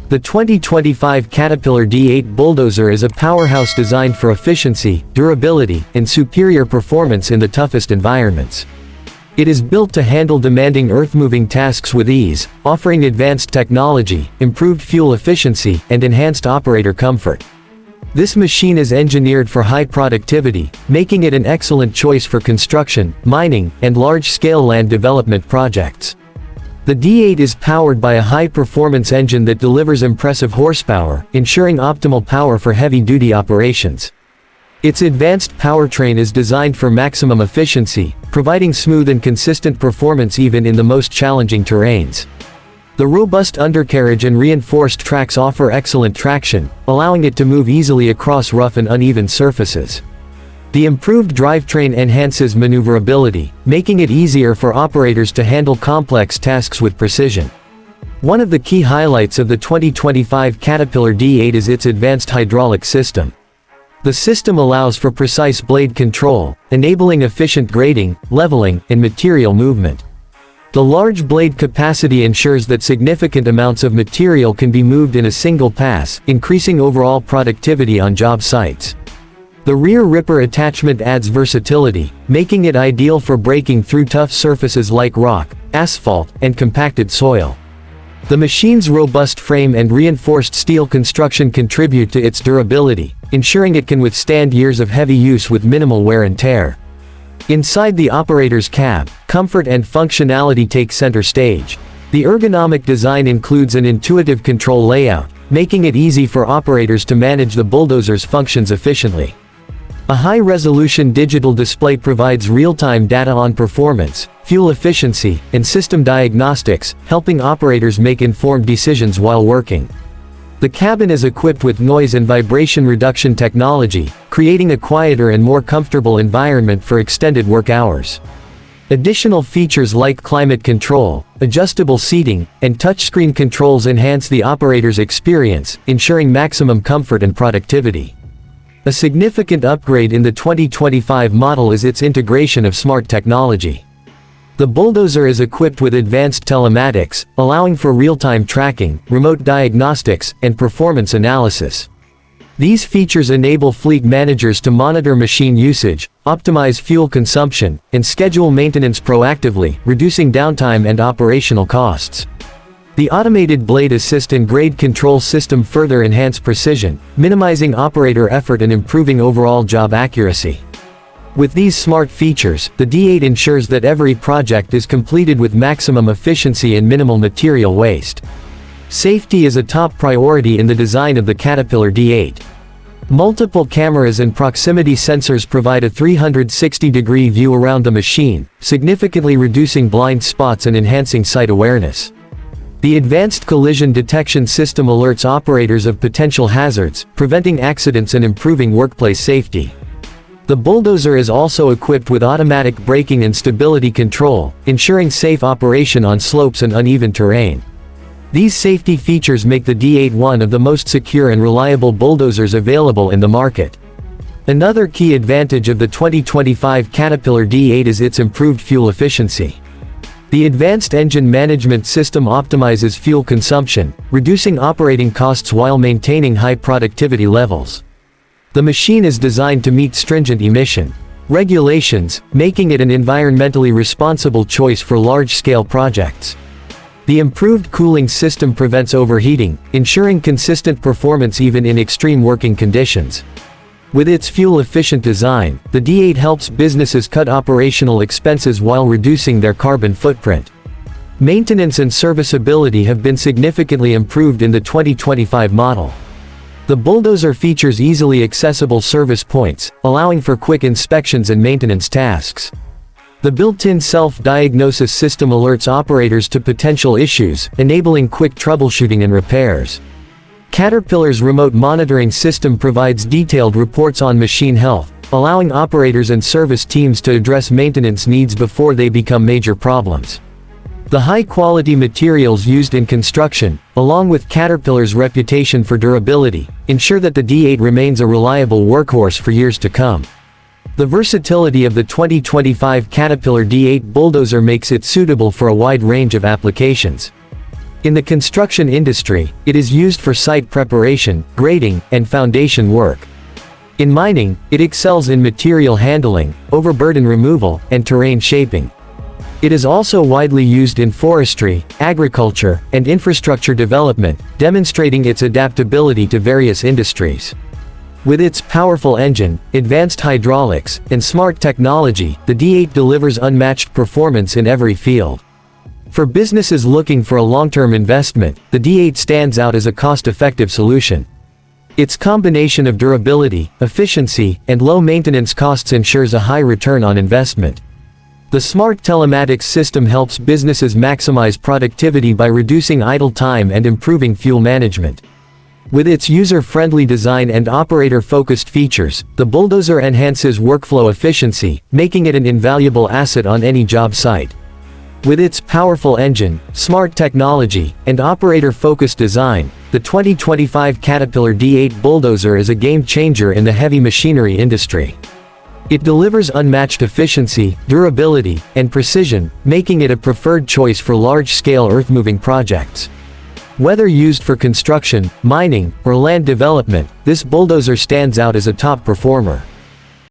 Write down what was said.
The 2025 Caterpillar D8 Bulldozer is a powerhouse designed for efficiency, durability, and superior performance in the toughest environments. It is built to handle demanding earth-moving tasks with ease, offering advanced technology, improved fuel efficiency, and enhanced operator comfort. This machine is engineered for high productivity, making it an excellent choice for construction, mining, and large-scale land development projects. The D8 is powered by a high-performance engine that delivers impressive horsepower, ensuring optimal power for heavy-duty operations. Its advanced powertrain is designed for maximum efficiency, providing smooth and consistent performance even in the most challenging terrains. The robust undercarriage and reinforced tracks offer excellent traction, allowing it to move easily across rough and uneven surfaces. The improved drivetrain enhances maneuverability, making it easier for operators to handle complex tasks with precision. One of the key highlights of the 2025 Caterpillar D8 is its advanced hydraulic system. The system allows for precise blade control, enabling efficient grading, leveling, and material movement. The large blade capacity ensures that significant amounts of material can be moved in a single pass, increasing overall productivity on job sites. The rear ripper attachment adds versatility, making it ideal for breaking through tough surfaces like rock, asphalt, and compacted soil. The machine's robust frame and reinforced steel construction contribute to its durability, ensuring it can withstand years of heavy use with minimal wear and tear. Inside the operator's cab, comfort and functionality take center stage. The ergonomic design includes an intuitive control layout, making it easy for operators to manage the bulldozer's functions efficiently. A high-resolution digital display provides real-time data on performance, fuel efficiency, and system diagnostics, helping operators make informed decisions while working. The cabin is equipped with noise and vibration reduction technology, creating a quieter and more comfortable environment for extended work hours. Additional features like climate control, adjustable seating, and touchscreen controls enhance the operator's experience, ensuring maximum comfort and productivity. A significant upgrade in the 2025 model is its integration of smart technology. The Bulldozer is equipped with advanced telematics, allowing for real-time tracking, remote diagnostics, and performance analysis. These features enable fleet managers to monitor machine usage, optimize fuel consumption, and schedule maintenance proactively, reducing downtime and operational costs. The automated blade assist and grade control system further enhance precision, minimizing operator effort and improving overall job accuracy. With these smart features, the D8 ensures that every project is completed with maximum efficiency and minimal material waste. Safety is a top priority in the design of the Caterpillar D8. Multiple cameras and proximity sensors provide a 360-degree view around the machine, significantly reducing blind spots and enhancing site awareness. The advanced collision detection system alerts operators of potential hazards, preventing accidents and improving workplace safety. The Bulldozer is also equipped with automatic braking and stability control, ensuring safe operation on slopes and uneven terrain. These safety features make the D8 one of the most secure and reliable bulldozers available in the market. Another key advantage of the 2025 Caterpillar D8 is its improved fuel efficiency. The advanced engine management system optimizes fuel consumption, reducing operating costs while maintaining high productivity levels. The machine is designed to meet stringent emission regulations, making it an environmentally responsible choice for large-scale projects. The improved cooling system prevents overheating, ensuring consistent performance even in extreme working conditions. With its fuel-efficient design, the D8 helps businesses cut operational expenses while reducing their carbon footprint. Maintenance and serviceability have been significantly improved in the 2025 model. The Bulldozer features easily accessible service points, allowing for quick inspections and maintenance tasks. The built-in self-diagnosis system alerts operators to potential issues, enabling quick troubleshooting and repairs. Caterpillar's remote monitoring system provides detailed reports on machine health, allowing operators and service teams to address maintenance needs before they become major problems. The high-quality materials used in construction, along with Caterpillar's reputation for durability, ensure that the D8 remains a reliable workhorse for years to come. The versatility of the 2025 Caterpillar D8 Bulldozer makes it suitable for a wide range of applications. In the construction industry, it is used for site preparation, grading, and foundation work. In mining, it excels in material handling, overburden removal, and terrain shaping. It is also widely used in forestry, agriculture, and infrastructure development, demonstrating its adaptability to various industries. With its powerful engine, advanced hydraulics, and smart technology, the D8 delivers unmatched performance in every field. For businesses looking for a long-term investment, the D8 stands out as a cost-effective solution. Its combination of durability, efficiency, and low maintenance costs ensures a high return on investment. The smart telematics system helps businesses maximize productivity by reducing idle time and improving fuel management. With its user-friendly design and operator-focused features, the Bulldozer enhances workflow efficiency, making it an invaluable asset on any job site. With its powerful engine, smart technology, and operator-focused design, the 2025 Caterpillar D8 Bulldozer is a game-changer in the heavy machinery industry. It delivers unmatched efficiency, durability, and precision, making it a preferred choice for large-scale earth-moving projects. Whether used for construction, mining, or land development, this bulldozer stands out as a top performer.